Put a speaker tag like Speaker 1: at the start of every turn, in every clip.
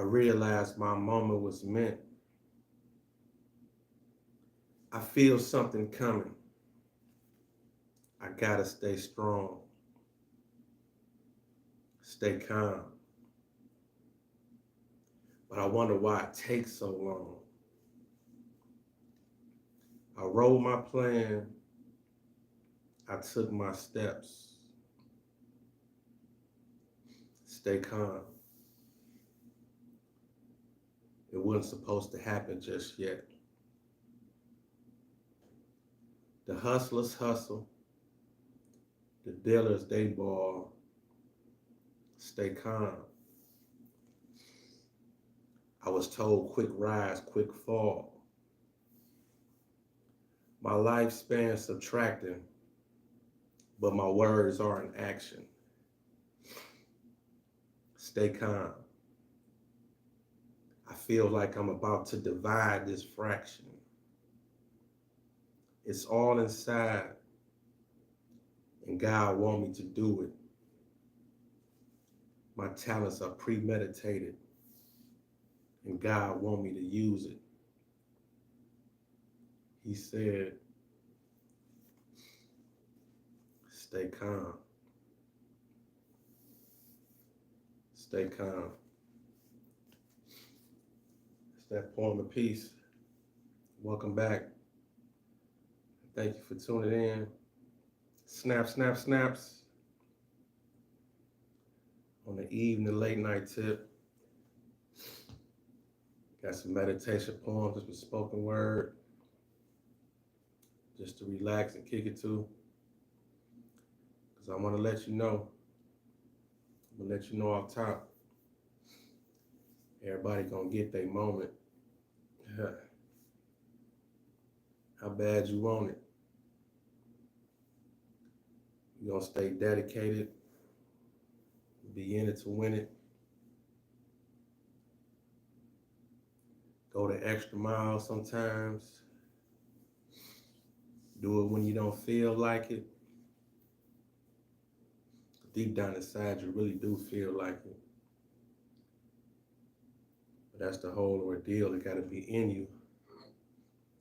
Speaker 1: realized my moment was meant. I feel something coming. I gotta stay strong, stay calm. But I wonder why it takes so long. I wrote my plan. I took my steps. Stay calm. It wasn't supposed to happen just yet. The hustlers hustle. The dealers, they ball. Stay calm. I was told quick rise, quick fall. My lifespan subtracting, but my words are in action. Stay calm. I feel like I'm about to divide this fraction. It's all inside, and God want me to do it. My talents are premeditated, and God want me to use it. He said, stay calm. Stay calm. It's that poem of peace. Welcome back. Thank you for tuning in. Snap, snap, snaps. On the evening late night tip. Got some meditation poems with spoken word. Just to relax and kick it to. Because I want to let you know. I'm going to let you know off top. Everybody going to get their moment. How bad you want it. You're going to stay dedicated. Be in it to win it. Go the extra mile sometimes. Do it when you don't feel like it. Deep down inside, you really do feel like it. But that's the whole ordeal. It got to be in you,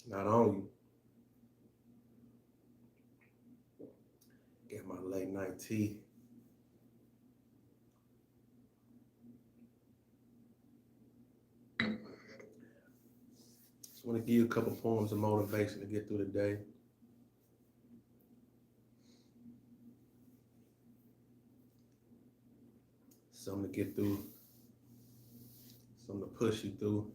Speaker 1: not on you. Get my late night tea. Just want to give you a couple poems of motivation to get through the day. Something to get through. Something to push you through.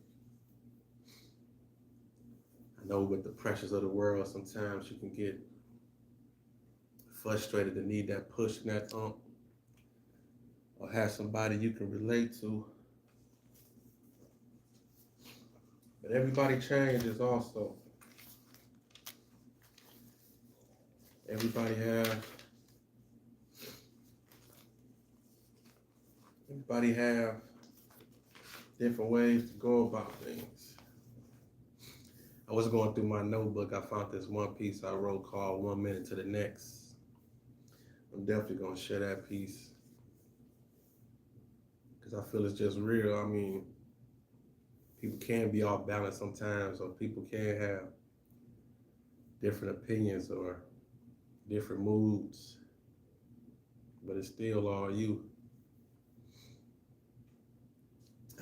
Speaker 1: I know with the pressures of the world, sometimes you can get frustrated to need that push and that thump, or have somebody you can relate to. But everybody changes also. Everybody have different ways to go about things. I was going through my notebook. I found this one piece I wrote called 1 Minute to the Next. I'm definitely going to share that piece because I feel it's just real. I mean, people can be off balance sometimes, or people can have different opinions or different moods, but it's still all you.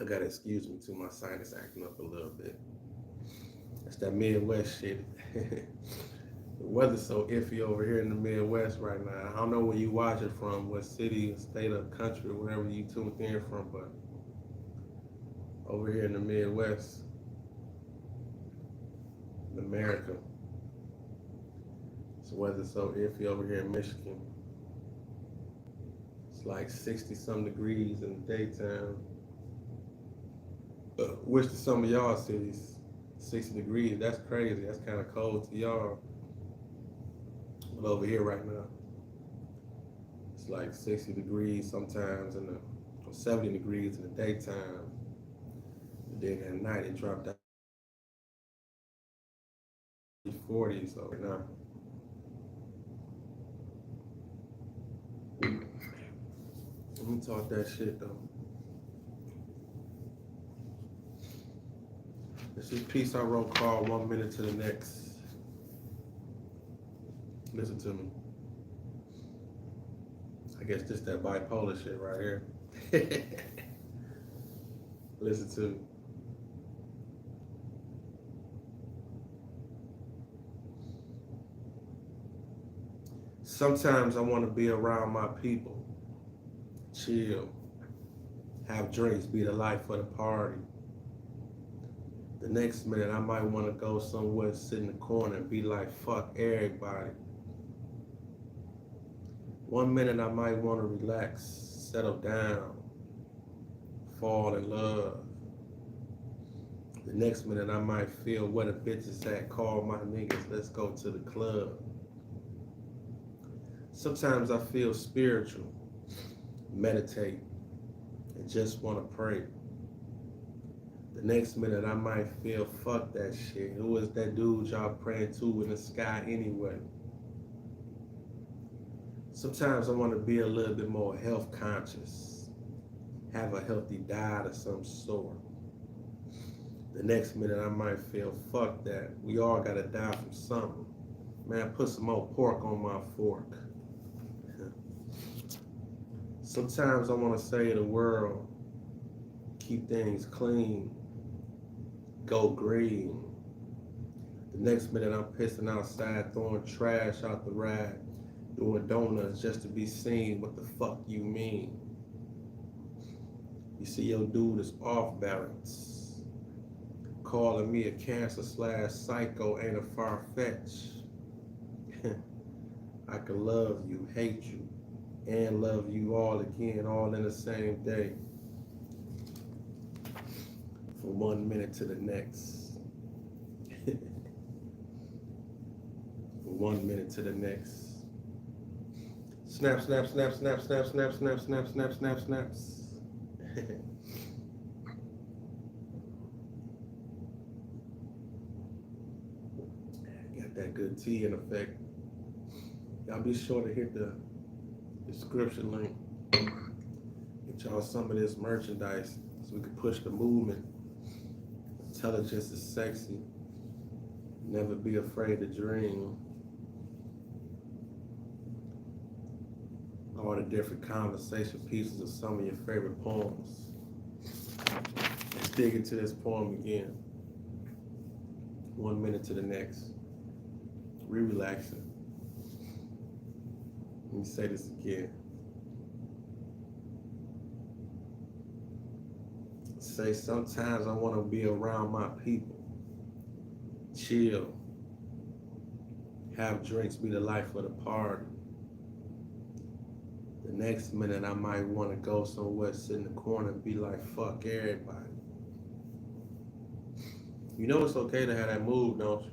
Speaker 1: I gotta excuse me too, my sinus acting up a little bit. It's that Midwest shit. The weather's so iffy over here in the Midwest right now. I don't know where you watch it from, what city, state, or country, wherever you tuned in from, but over here in the Midwest, in America, the weather's so iffy over here in Michigan. It's like 60-some degrees in the daytime. Which to some of y'all cities, 60 degrees, that's crazy. That's kind of cold to y'all. But over here right now, it's like 60 degrees sometimes, or 70 degrees in the daytime. And then at night it dropped down to 40, so right now. Let me talk that shit though. This piece I wrote called 1 Minute to the Next. Listen to me. I guess this that bipolar shit right here. Listen to me. Sometimes I want to be around my people, chill, have drinks, be the life of the party. The next minute I might want to go somewhere, sit in the corner and be like, fuck everybody. 1 minute I might want to relax, settle down, fall in love. The next minute I might feel where the bitches at, call my niggas, let's go to the club. Sometimes I feel spiritual, meditate, and just want to pray. The next minute I might feel, fuck that shit. Who is that dude y'all praying to in the sky anyway? Sometimes I want to be a little bit more health conscious, have a healthy diet of some sort. The next minute I might feel, fuck that. We all gotta die from something. Man, put some more pork on my fork. Sometimes I want to say to the world, keep things clean, go green. The next minute I'm pissing outside, throwing trash out the ride, doing donuts just to be seen. What the fuck you mean? You see your dude is off balance. Calling me a cancer/psycho ain't a far-fetched. I could love you, hate you, and love you all again, all in the same day. From 1 minute to the next. From 1 minute to the next. Snap, snap, snap, snap, snap, snap, snap, snap, snap, snap, snaps. Got that good tea in effect. Y'all be sure to hit the description link. Get y'all some of this merchandise so we can push the movement. Intelligence is sexy. Never be afraid to dream. All the different conversation pieces of some of your favorite poems. Let's dig into this poem again. 1 minute to the next. Relaxing. Let me say this again. Say, sometimes I want to be around my people. Chill. Have drinks, be the life of the party. The next minute I might want to go somewhere, sit in the corner and be like, fuck everybody. You know it's okay to have that mood, don't you?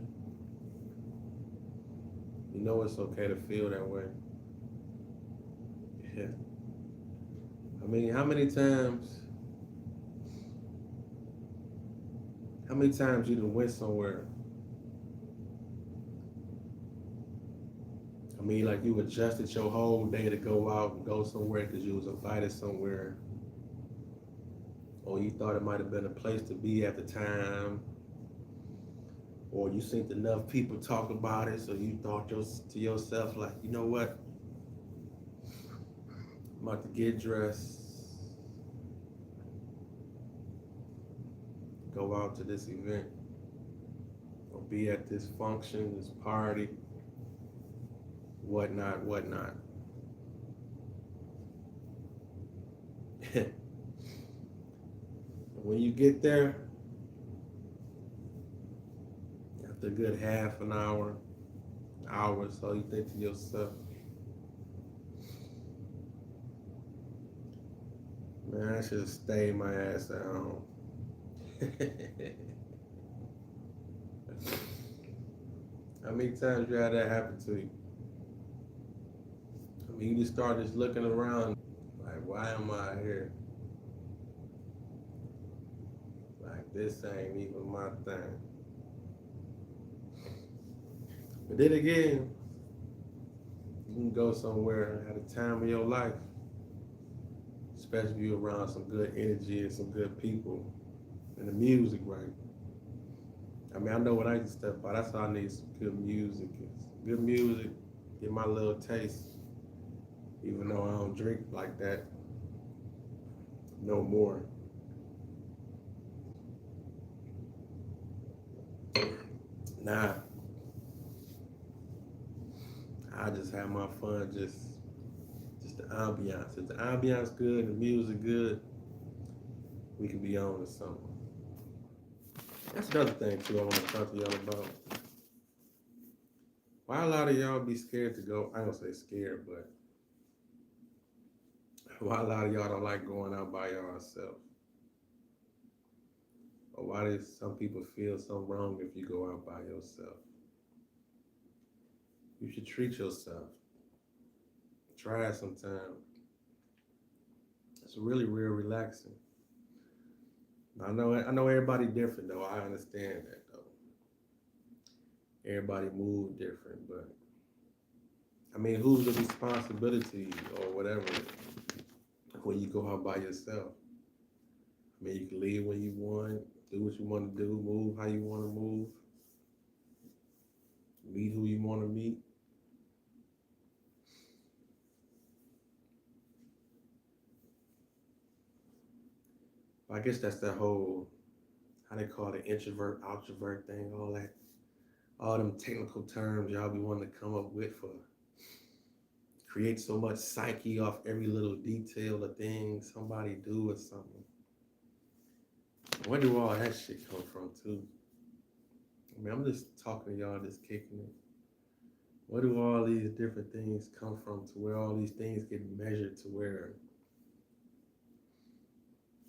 Speaker 1: You know it's okay to feel that way. Yeah. I mean, how many times you done went somewhere? I mean, like you adjusted your whole day to go out and go somewhere because you was invited somewhere. Or you thought it might have been a place to be at the time. Or you seen enough people talk about it, so you thought to yourself, like, you know what? I'm about to get dressed, go out to this event, or be at this function, this party, whatnot, whatnot. When you get there, after a good half an hour or so, you think to yourself, man, I should have stayed my ass at home. How many times you had that happen to you? I mean, you just start just looking around, like, why am I here? Like, this ain't even my thing. But then again, you can go somewhere and have the time of your life, especially if you're around some good energy and some good people and the music, right? I mean, I know when I used to step out, that's why I need some good music. Good music, get my little taste, even though I don't drink like that no more. Nah, I just have my fun, just the ambiance. If the ambiance good, the music good, we can be on to something. That's another thing too I want to talk to y'all about. Why a lot of y'all be scared to go? I don't say scared, but why a lot of y'all don't like going out by yourself? Or why do some people feel so wrong if you go out by yourself? You should treat yourself. Try it sometime. It's really real relaxing. I know everybody different though. I understand that though. Everybody move different, but I mean, who's the responsibility or whatever when you go out by yourself? I mean, you can leave when you want, do what you want to do, move how you want to move, meet who you want to meet. I guess that's that whole, how they call it, introvert, outrovert thing, all that, all them technical terms y'all be wanting to come up with for create so much psyche off every little detail of thing somebody do or something. Where do all that shit come from too? I mean, I'm just talking to y'all, just kicking it. Where do all these different things come from to where all these things get measured to where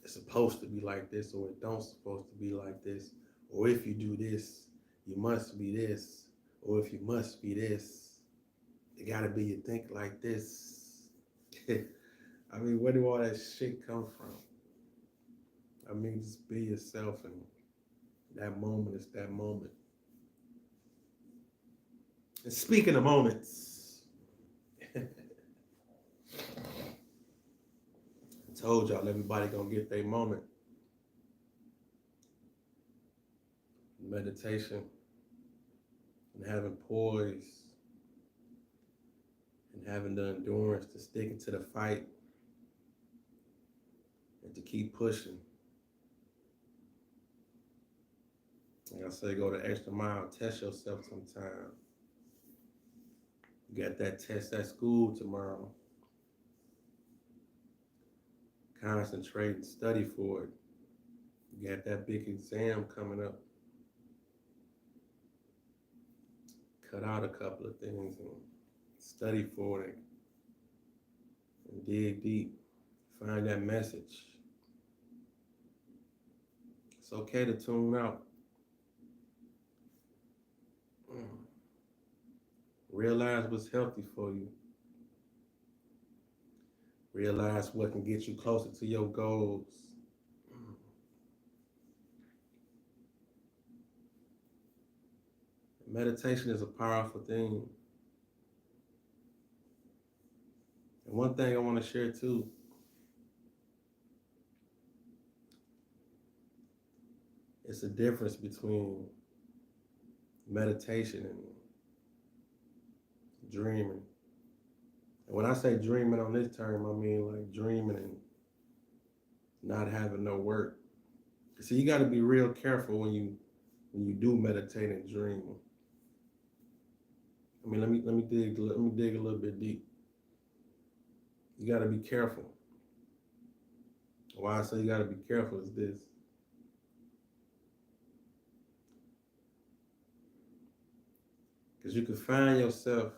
Speaker 1: it's supposed to be like this or it don't supposed to be like this? Or if you do this, you must be this. Or if you must be this, it gotta be you think like this. I mean, where do all that shit come from? I mean, just be yourself and that moment is that moment. And speaking of moments, I told y'all everybody gonna get their moment. Meditation and having poise and having the endurance to stick into the fight and to keep pushing. Like I say, go the extra mile, test yourself sometime. You got that test at school tomorrow. Concentrate and study for it. You got that big exam coming up. Cut out a couple of things and study for it and dig deep. Find that message. It's okay to tune out. Realize what's healthy for you. Realize what can get you closer to your goals. Meditation is a powerful thing. And one thing I want to share too, it's the difference between meditation and dreaming. And when I say dreaming on this term, I mean like dreaming and not having no work. See, you got to be real careful when you do meditate and dream. I mean, let me dig a little bit deep. You got to be careful. Why I say you got to be careful is this. Because you could find yourself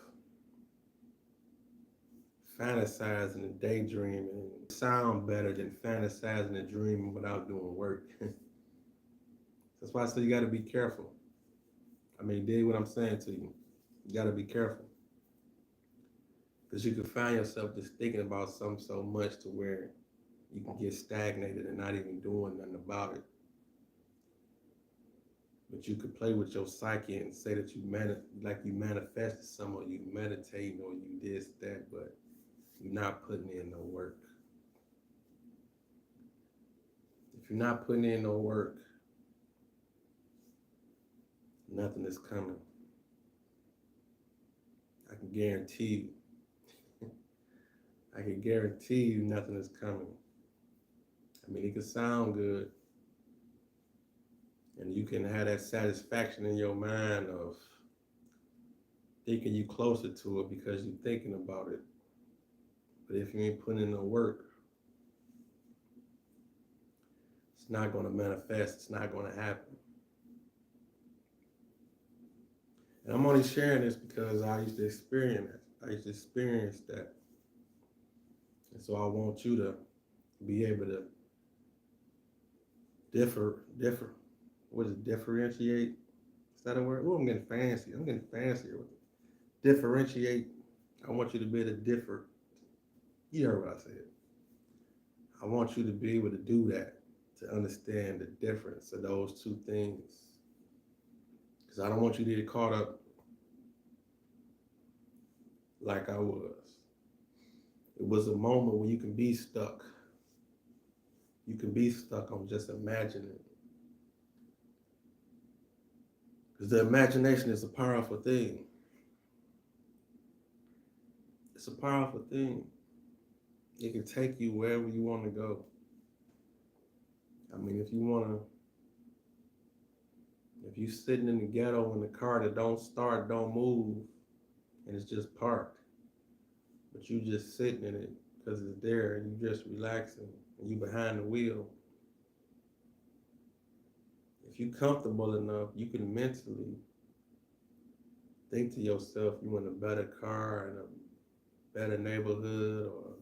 Speaker 1: fantasizing and daydreaming and sound better than fantasizing and dreaming without doing work. That's why I say you got to be careful. I mean, dig what I'm saying to you. You got to be careful. Because you can find yourself just thinking about something so much to where you can get stagnated and not even doing nothing about it. But you could play with your psyche and say that you manifested some, or you meditating, or you this, that, but you're not putting in no work. If you're not putting in no work, nothing is coming. I can guarantee you. I can guarantee you nothing is coming. I mean, it can sound good, and you can have that satisfaction in your mind of thinking you closer to it because you're thinking about it. But if you ain't putting in the work, it's not going to manifest. It's not going to happen. And I'm only sharing this because I used to experience it. I used to experience that. And so I want you to be able to differentiate? Is that a word? Oh, I'm getting fancy. I'm getting fancier with it. Differentiate. I want you to be able to differ. You heard what I said. I want you to be able to do that, to understand the difference of those two things. Because I don't want you to get caught up like I was. It was a moment when you can be stuck. You can be stuck on just imagining. Because the imagination is a powerful thing. It's a powerful thing. It can take you wherever you want to go. I mean, if you sitting in the ghetto in the car that don't start, don't move, and it's just parked, but you just sitting in it because it's there and you just relaxing and you behind the wheel. If you comfortable enough, you can mentally think to yourself you in a better car and a better neighborhood or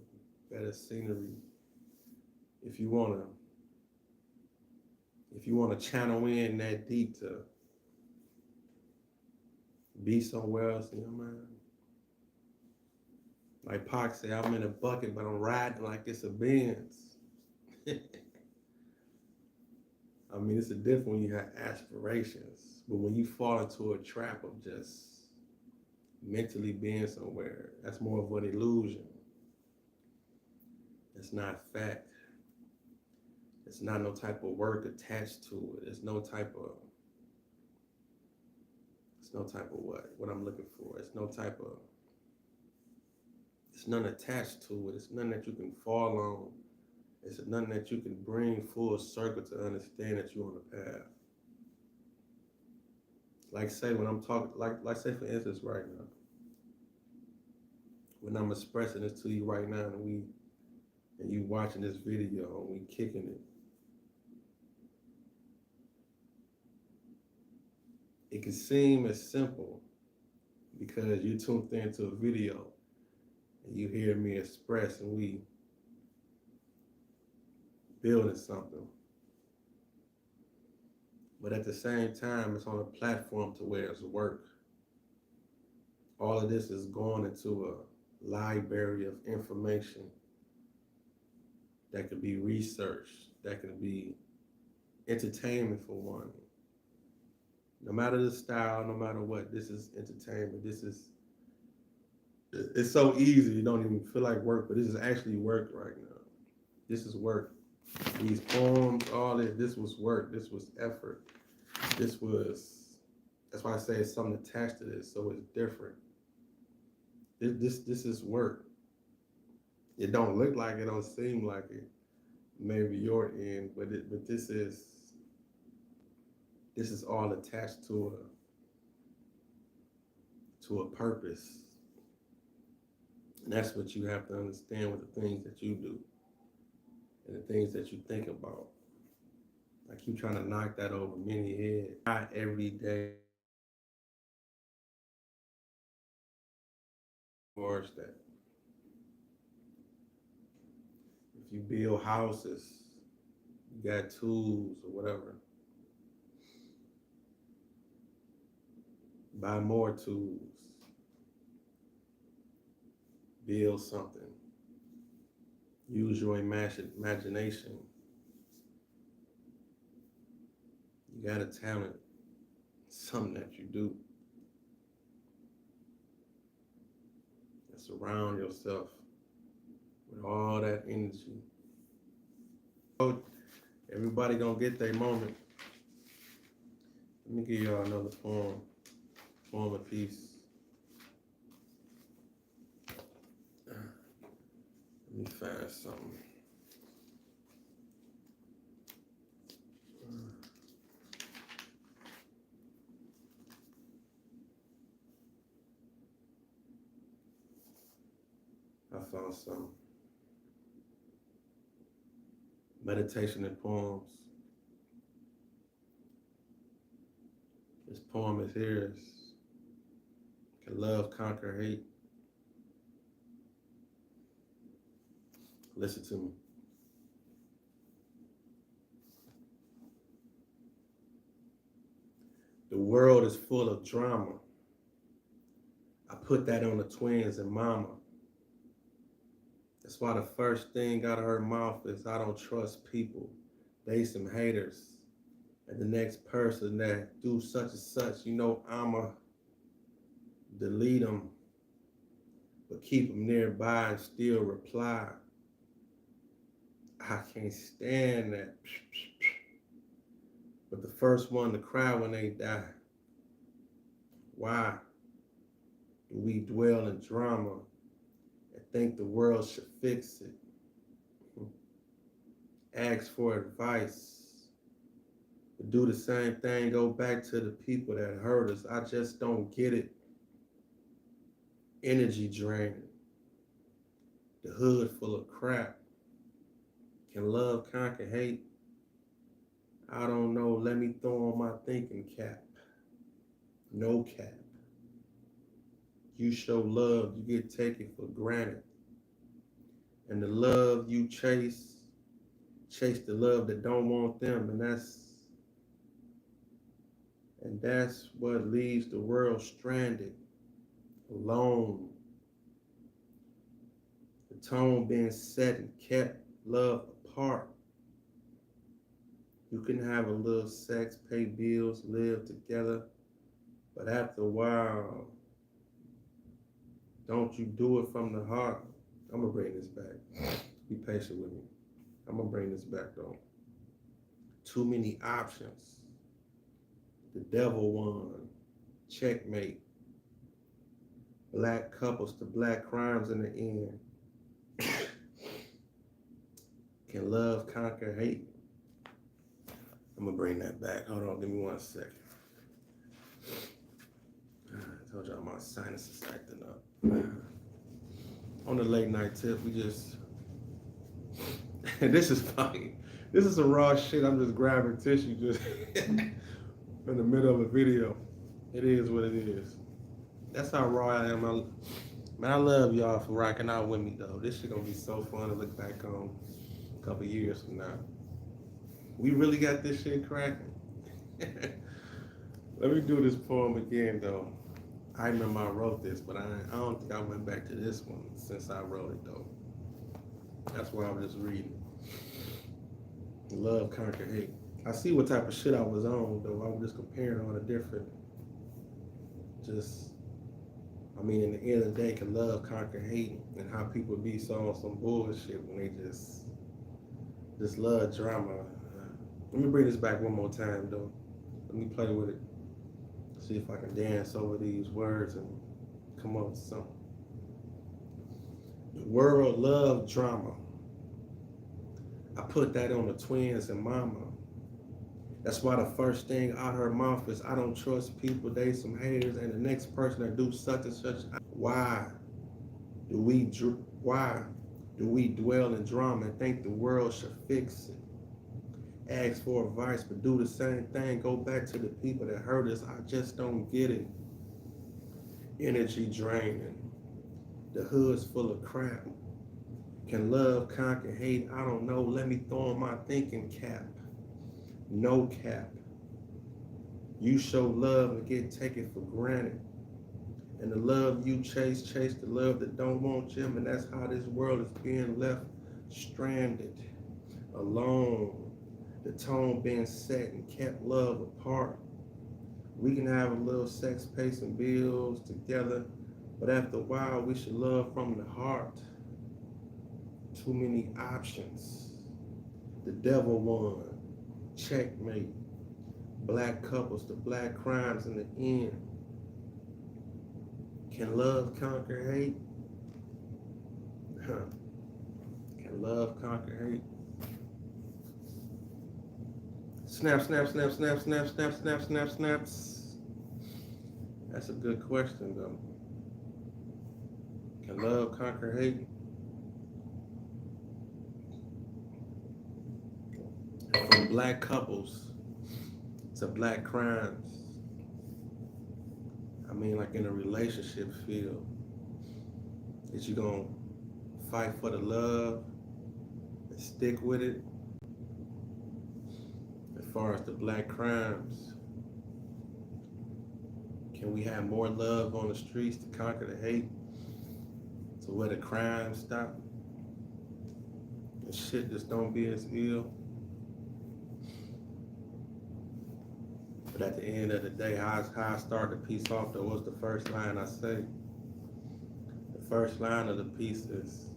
Speaker 1: better scenery. If you wanna channel in that deep to be somewhere else in your mind. Like Pac said, I'm in a bucket, but I'm riding like it's a Benz. I mean, it's a different when you have aspirations, but when you fall into a trap of just mentally being somewhere, that's more of an illusion. It's not fact. It's not no type of work attached to it. It's no type of what I'm looking for. It's none attached to it. It's none that you can fall on. It's nothing that you can bring full circle to understand that you're on the path. Like say when I'm talking, like say for instance right now, when I'm expressing this to you right now and you watching this video and we kicking it, it can seem as simple because you tuned into a video and you hear me express and we building something. But at the same time, it's on a platform to where it's work. All of this is going into a library of information that could be researched, that could be entertainment for one. No matter the style, no matter what, this is entertainment. It's so easy, you don't even feel like work, but this is actually work right now. This is work. These poems, all this was work. This was effort. That's why I say it's something attached to this, so it's different. This is work. It don't look like it, don't seem like it. Maybe your end, but this is all attached to a purpose. And that's what you have to understand with the things that you do and the things that you think about. I keep trying to knock that over many heads. Not every day. Worse that. If you build houses, you got tools or whatever, buy more tools, build something, use your imagination. You got a talent, something that you do. And surround yourself with all that energy. Everybody gonna get their moment. Let me give y'all another poem of peace. Let me find something. I found some meditation and poems. This poem is here. Can love conquer hate? Listen to me. The world is full of drama. I put that on the twins and mama. That's why the first thing out of her mouth is, I don't trust people. They some haters. And the next person that do such and such, you know, I'ma delete them, but keep them nearby and still reply. I can't stand that. But the first one to cry when they die. Why do we dwell in drama and think the world should fix it? Ask for advice, but do the same thing, go back to the people that hurt us. I just don't get it. Energy draining. The hood full of crap. Can love conquer hate? I don't know. Let me throw on my thinking cap. No cap. You show love, you get taken for granted. And the love you chase the love that don't want them, and that's what leaves the world stranded, alone. The tone being set and kept love apart. You can have a little sex, pay bills, live together, but after a while, don't you do it from the heart. I'm gonna bring this back. Be patient with me. I'm gonna bring this back though. Too many options. The devil won. Checkmate. Black couples to black crimes in the end. Can love conquer hate? I'm gonna bring that back. Hold on, give me 1 second. I told y'all my sinus is acting up. On the late night tip, we just, and this is funny. This is some raw shit. I'm just grabbing tissue just in the middle of a video. It is what it is. That's how raw I am. Man, I love y'all for rocking out with me though. This shit gonna be so fun to look back on a couple years from now. We really got this shit cracking. Let me do this poem again though. I remember I wrote this, but I don't think I went back to this one since I wrote it though. That's why I'm just reading. Love conquer hate. I see what type of shit I was on though. I was just comparing all the different, in the end of the day, can love conquer hate, and how people be so on some bullshit when they just love drama. Let me bring this back one more time though. Let me play with it. See if I can dance over these words and come up with something. The world loved drama. I put that on the twins and mama. That's why the first thing out her mouth is, I don't trust people, they some haters, and the next person that do such and such. Why do we dwell in drama and think the world should fix it? Ask for advice, but do the same thing. Go back to the people that hurt us. I just don't get it. Energy draining. The hood's full of crap. Can love conquer hate? I don't know. Let me throw on my thinking cap. No cap. You show love and get taken for granted. And the love you chase the love that don't want you. And that's how this world is being left stranded, alone. The tone being set and kept love apart. We can have a little sex, pay some bills together, but after a while, we should love from the heart. Too many options. The devil won. Checkmate. black couples, the black crimes in the end. Can love conquer hate? Can love conquer hate? Snap, snap, snap, snap, snap, snap, snap, snap, snaps. That's a good question, though. Can love conquer hate? From black couples to black crimes. I mean, like in a relationship field, is you gonna fight for the love and stick with it? As far as the black crimes, can we have more love on the streets to conquer the hate? So where the crime stop and shit just don't be as ill? But at the end of the day, how I start the piece off though, what's the first line I say? The first line of the piece is,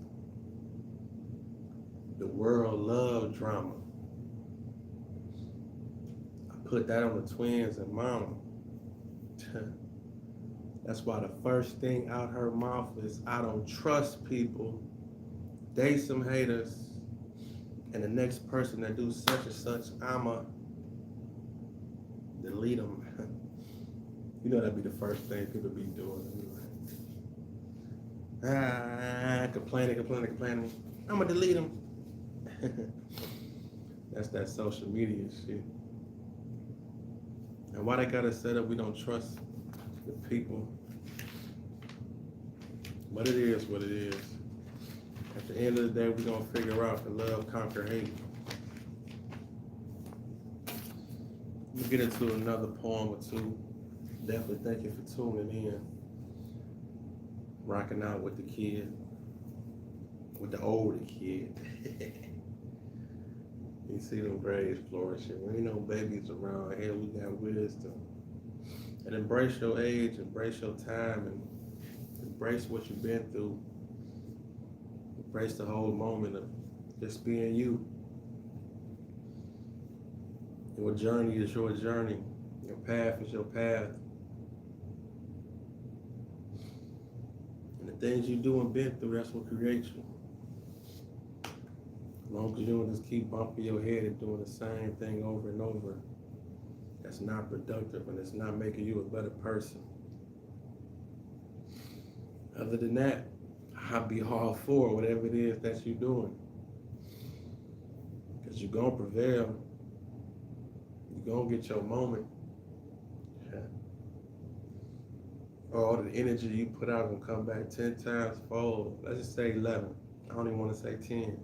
Speaker 1: the world love drama. I put that on the twins and mama. That's why the first thing out her mouth is, I don't trust people. They some haters. And the next person that do such and such, I'ma delete them. You know that'd be the first thing people be doing. Complaining. I'ma delete them. That's that social media shit. And why they gotta set up, we don't trust the people. But it is what it is. At the end of the day, we're gonna figure out the love conquer hate. We'll get into another poem or two. Definitely thank you for tuning in. Rocking out with the kid. With the older kid. You see them braids flourishing. We ain't no babies around here. We got wisdom. And embrace your age, embrace your time, and embrace what you've been through. Embrace the whole moment of just being you. Your journey is your journey. Your path is your path. And the things you do and been through, that's what creates you. As long as you don't just keep bumping your head and doing the same thing over and over, that's not productive and it's not making you a better person. Other than that, I'll be all for whatever it is that you're doing. Because you're going to prevail. You're going to get your moment. All the energy you put out will come back 10 times fold. Let's just say 11. I don't even want to say 10.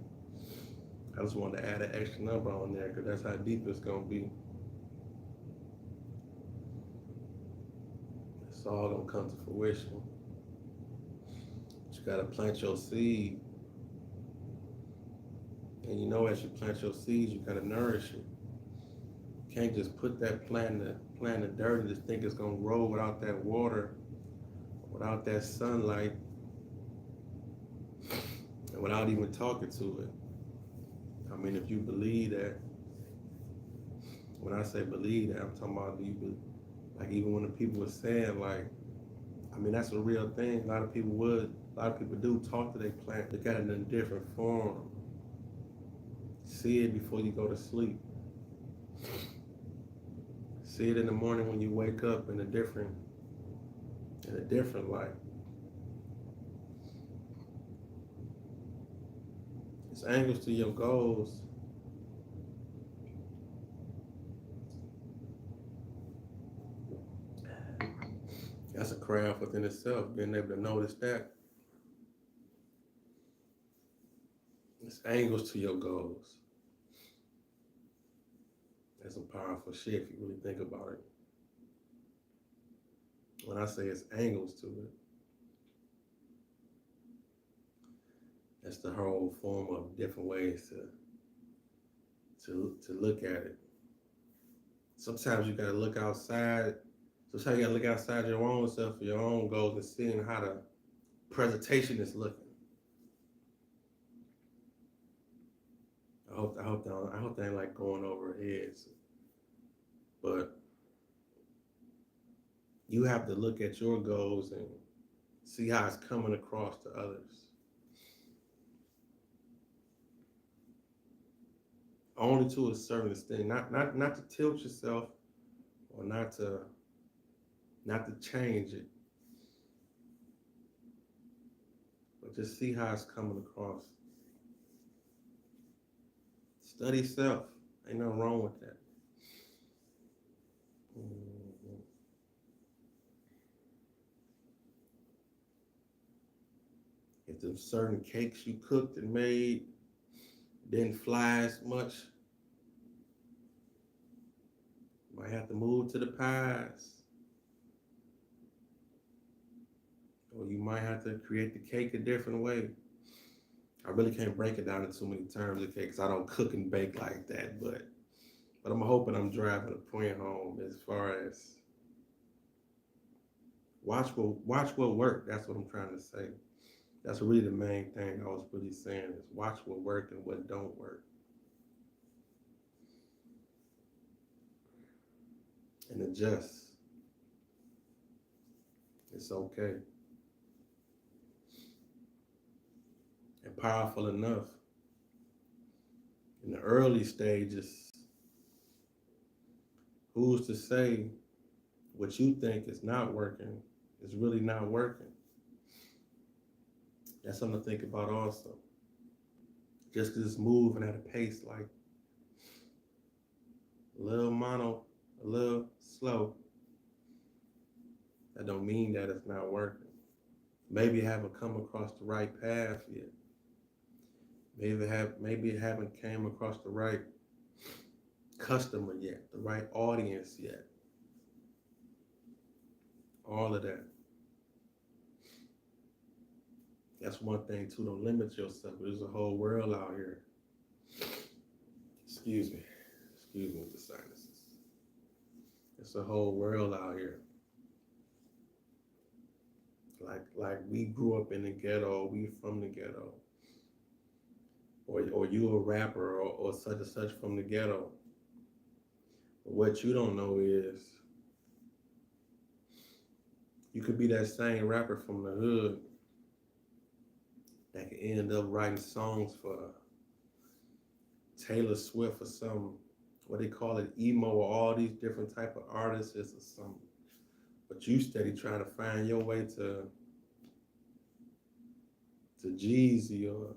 Speaker 1: I just wanted to add an extra number on there because that's how deep it's going to be. It's all going to come to fruition. You got to plant your seed. And you know, as you plant your seeds, you got to nourish it. You can't just put that plant in the dirt and just think it's going to grow without that water, without that sunlight, and without even talking to it. I mean, if you believe that, when I say believe that, I'm talking about like even when the people were saying like, I mean, that's a real thing. A lot of people do talk to their plant. Look at it in a different form. See it before you go to sleep. See it in the morning when you wake up in a different light. It's angles to your goals. That's a craft within itself, being able to notice that. It's angles to your goals. That's some powerful shit if you really think about it. When I say it's angles to it, that's the whole form of different ways to look at it. Sometimes you gotta look outside. Sometimes you gotta look outside your own self for your own goals and seeing how the presentation is looking. I hope they ain't like going over heads. But You have to look at your goals and see how it's coming across to others. Only to a certain extent, not to tilt yourself or not to change it, but just see how it's coming across. Study self. Ain't nothing wrong with that. Mhm. If there's certain cakes you cooked and made didn't fly as much, you might have to move to the pies. Or you might have to create the cake a different way. I really can't break it down in too many terms, okay, because I don't cook and bake like that, but I'm hoping I'm driving a point home as far as watch what work. That's what I'm trying to say. That's really the main thing I was really saying is watch what work and what don't work. And adjust. It's okay. And powerful enough. In the early stages, who's to say what you think is not working is really not working? That's something to think about also. Just because it's moving at a pace like a little mono, a little slow, that don't mean that it's not working. Maybe you haven't come across the right path yet. Maybe it haven't came across the right customer yet, the right audience yet. All of that. That's one thing too. Don't limit yourself. There's a whole world out here. Excuse me. Excuse me with the sinuses. It's a whole world out here. Like we grew up in the ghetto, we from the ghetto. Or you a rapper or such and such from the ghetto. But what you don't know is you could be that same rapper from the hood that could end up writing songs for Taylor Swift or some, what they call it, emo or all these different type of artists or something. But you steady trying to find your way to Jeezy or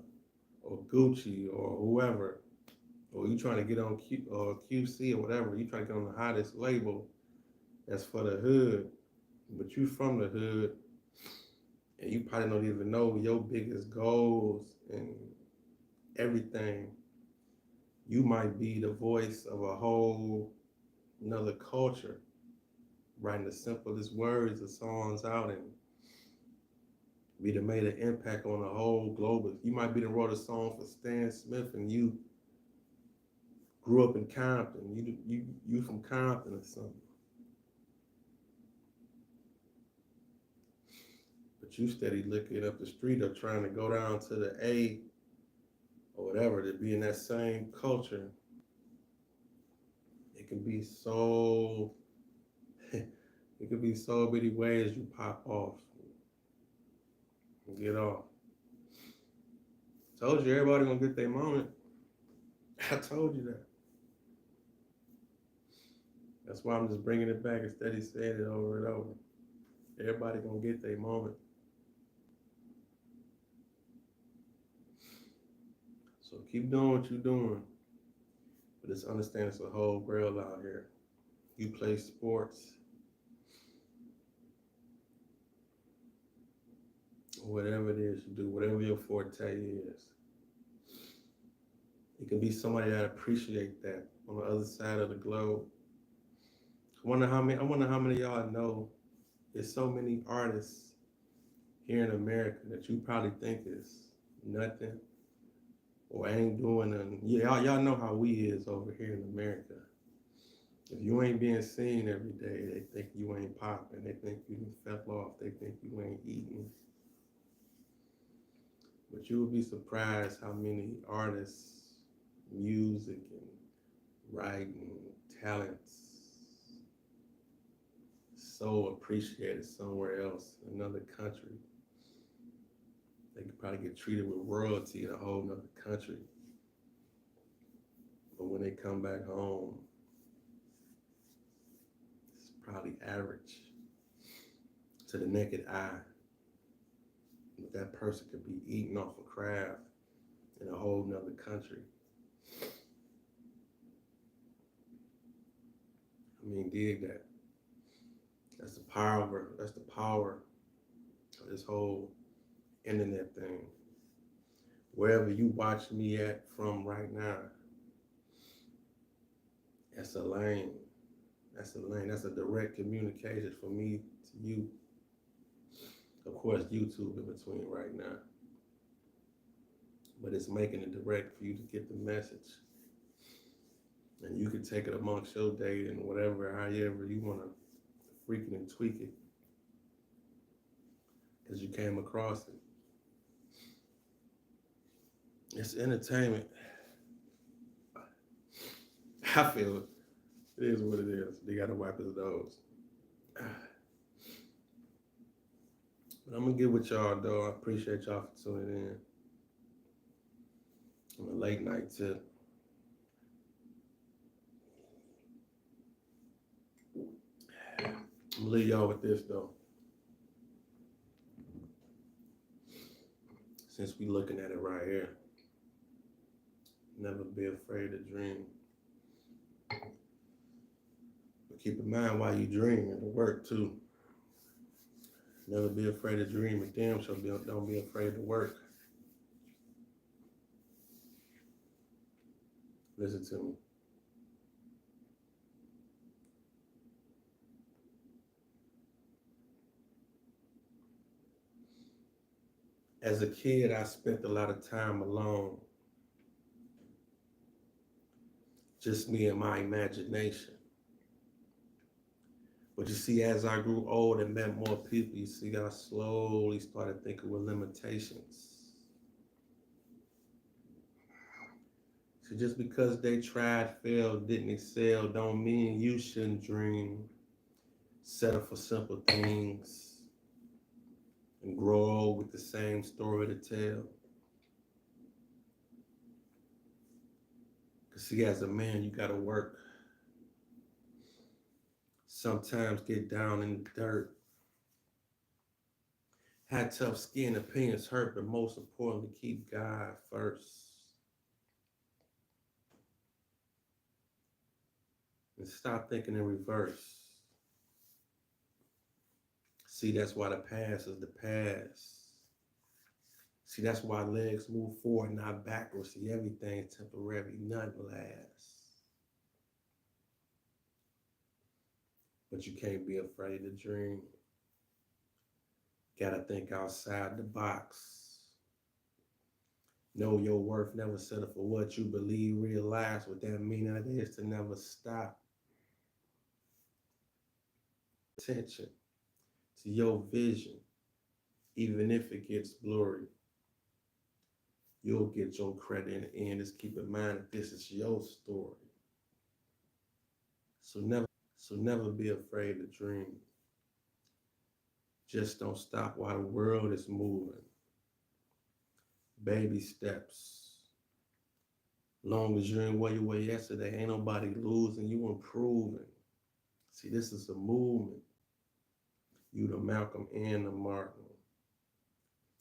Speaker 1: Gucci or whoever, or you trying to get on or QC or whatever. You trying to get on the hottest label that's for the hood, but you from the hood, and you probably don't even know your biggest goals and everything. You might be the voice of a whole another culture, writing the simplest words of songs out and be the made an impact on the whole global. You might be the wrote a song for Stan Smith and you grew up in Compton. You from Compton or something. But you steady looking up the street or trying to go down to the A or whatever to be in that same culture. It can be so it could be so many ways you pop off and get off. Told you everybody gonna get their moment. I told you that. That's why I'm just bringing it back and steady saying it over and over. Everybody gonna get their moment. So keep doing what you're doing. But just understand it's a whole world out here. You play sports, whatever it is you do, whatever your forte is. It can be somebody that appreciate that on the other side of the globe. I wonder how many of y'all know there's so many artists here in America that you probably think is nothing or ain't doing nothing. Yeah, y'all know how we is over here in America. If you ain't being seen every day, they think you ain't popping. They think you fell off. They think you ain't eating. But you would be surprised how many artists, music, and writing, talents, so appreciated somewhere else, another country. They could probably get treated with royalty in a whole nother country. But when they come back home, it's probably average to the naked eye. But that person could be eating off a craft in a whole nother country. I mean, dig that. That's the power. That's the power of this whole internet thing. Wherever you watch me at from right now, that's a lane. That's a lane. That's a direct communication from me to you. Of course, YouTube in between right now. But it's making it direct for you to get the message. And you can take it amongst your day and whatever, however you want to freak it and tweak it. Because you came across it. It's entertainment. I feel it. It is what it is. They got to wipe his nose. But I'm going to get with y'all, though. I appreciate y'all for tuning in. On a late night tip. I'm going to leave y'all with this, though. Since we looking at it right here. Never be afraid to dream. But keep in mind while you dream and to work, too. Never be afraid to dream, and damn sure don't be afraid to work. Listen to me. As a kid, I spent a lot of time alone. Just me and my imagination. But you see, as I grew old and met more people, you see, I slowly started thinking with limitations. So just because they tried, failed, didn't excel, don't mean you shouldn't dream. Settle for simple things and grow old with the same story to tell. Because see, as a man, you gotta work. Sometimes get down in the dirt. Had tough skin, opinions hurt, but most importantly, keep God first. And stop thinking in reverse. See, that's why the past is the past. See, that's why legs move forward, not backwards. See, everything's temporary, nothing lasts. But you can't be afraid to dream. Gotta think outside the box. Know your worth, never settle for what you believe, realize what that meaning is to never stop. Attention to your vision, even if it gets blurry. You'll get your credit in the end. Just keep in mind that this is your story. So never be afraid to dream. Just don't stop while the world is moving. Baby steps. Long as you ain't where you were yesterday, ain't nobody losing, you improving. See, this is a movement. You the Malcolm and the Martin.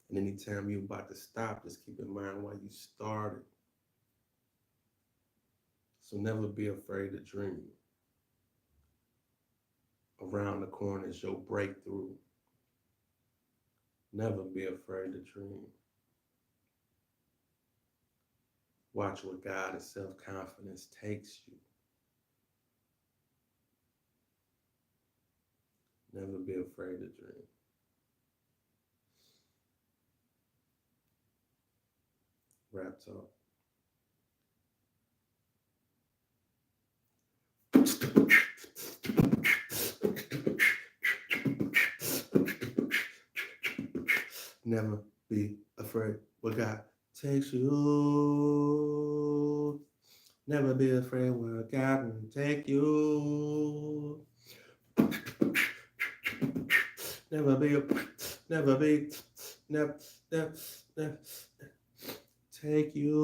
Speaker 1: And anytime you about to stop, just keep in mind why you started. So never be afraid to dream. Around the corner is your breakthrough. Never be afraid to dream. Watch where God and self-confidence takes you. Never be afraid to dream. Rap talk. Never be afraid where God takes you. Never be afraid where God will take you. never be, never be, never, never, never take you.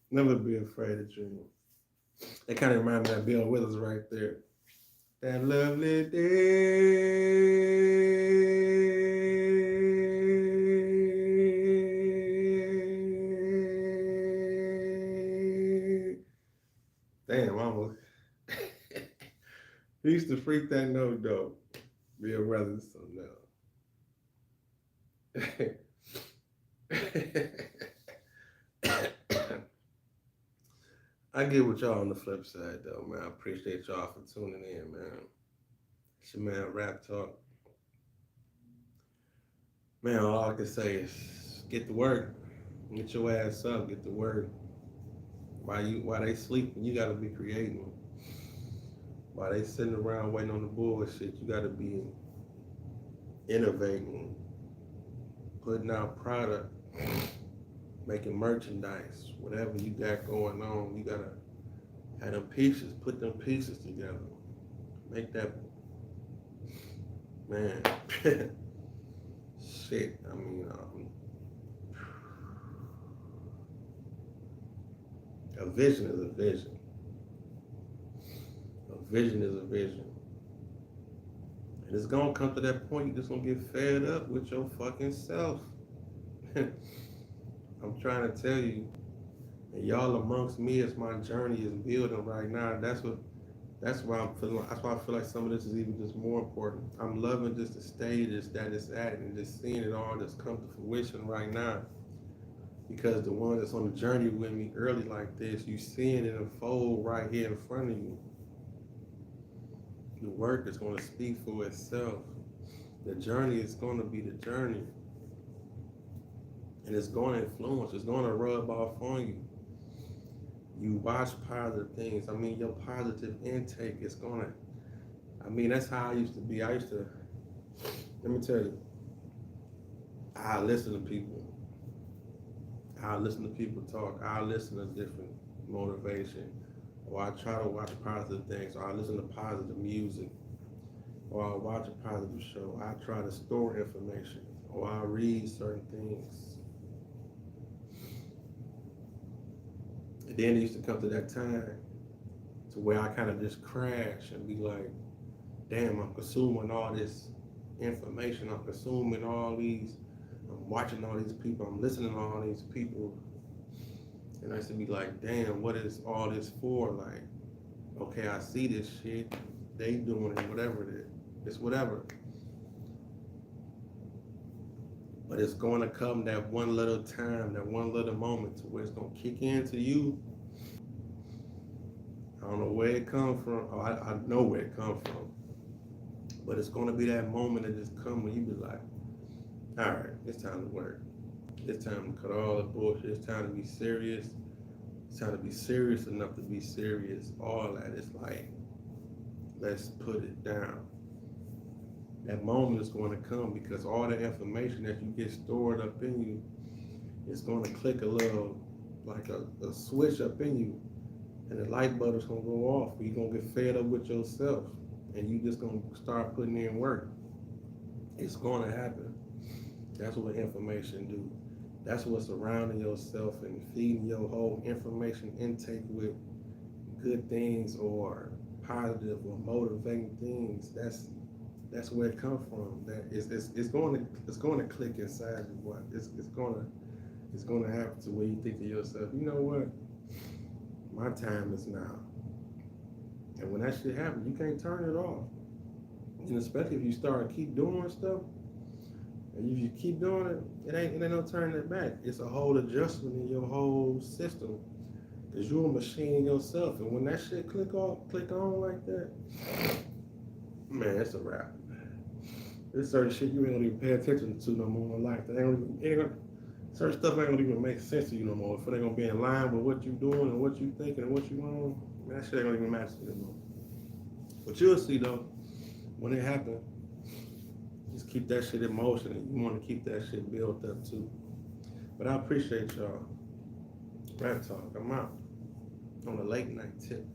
Speaker 1: Never be afraid to dream. That kind of reminds me of Bill Withers right there. That lovely day. Damn, almost. He used to freak that note though. Bill Withers, so no. I get with y'all on the flip side though, man. I appreciate y'all for tuning in, man. It's your man Rap Talk. Man, all I can say is get to work. Get your ass up, get to work. While they sleeping, you gotta be creating. While they sitting around waiting on the bullshit, you gotta be innovating, putting out product, making merchandise, whatever you got going on, you gotta have them pieces, put them pieces together. Make that, man, shit, I mean, a vision is a vision. A vision is a vision. And it's gonna come to that point, you're just gonna get fed up with your fucking self. I'm trying to tell you, and y'all amongst me as my journey is building right now. That's why I'm feeling. That's why I feel like some of this is even just more important. I'm loving just the stages that it's at and just seeing it all just come to fruition right now. Because the one that's on the journey with me early like this, you seeing it unfold right here in front of you. The work is going to speak for itself. The journey is going to be the journey. And it's going to influence, it's going to rub off on you. You watch positive things. I mean, your positive intake is going to, I mean, that's how I used to be. Let me tell you, I listen to people. I listen to people talk. I listen to different motivation. Or I try to watch positive things. Or I listen to positive music. Or I watch a positive show. I try to store information. Or I read certain things. And then it used to come to that time to where I kind of just crash and be like, damn, I'm consuming all this information. I'm consuming all these, I'm watching all these people. I'm listening to all these people. And I used to be like, damn, what is all this for? Like, okay, I see this shit. They doing it, whatever it is. It's whatever. But it's going to come that one little time, that one little moment to where it's going to kick into you. I don't know where it comes from. Oh, I know where it comes from. But it's going to be that moment that just come when you be like, all right, it's time to work. It's time to cut all the bullshit. It's time to be serious. It's time to be serious enough to be serious. All that. It's like, let's put it down. That moment is going to come because all the information that you get stored up in you is going to click a little, like a switch up in you, and the light bulb is going to go off. You're going to get fed up with yourself, and you just going to start putting in work. It's going to happen. That's what information do. That's what surrounding yourself and feeding your whole information intake with good things or positive or motivating things. That's where it comes from. That it's going to click inside you. What it's going to happen to where you think to yourself, you know what, my time is now. And when that shit happens, you can't turn it off. And especially if you keep doing stuff, and if you keep doing it, it ain't no turning it back. It's a whole adjustment in your whole system. Because you're a machine yourself. And when that shit click on like that, man, it's a wrap. There's certain shit you ain't gonna even pay attention to no more in life. Certain stuff ain't gonna even make sense to you no more. If it ain't gonna be in line with what you doing and what you thinking and what you want, man, that shit ain't gonna even matter to you no more. But you'll see though, when it happens, just keep that shit in motion, and you want to keep that shit built up too. But I appreciate y'all. Rap Talk, I'm out on a late night tip.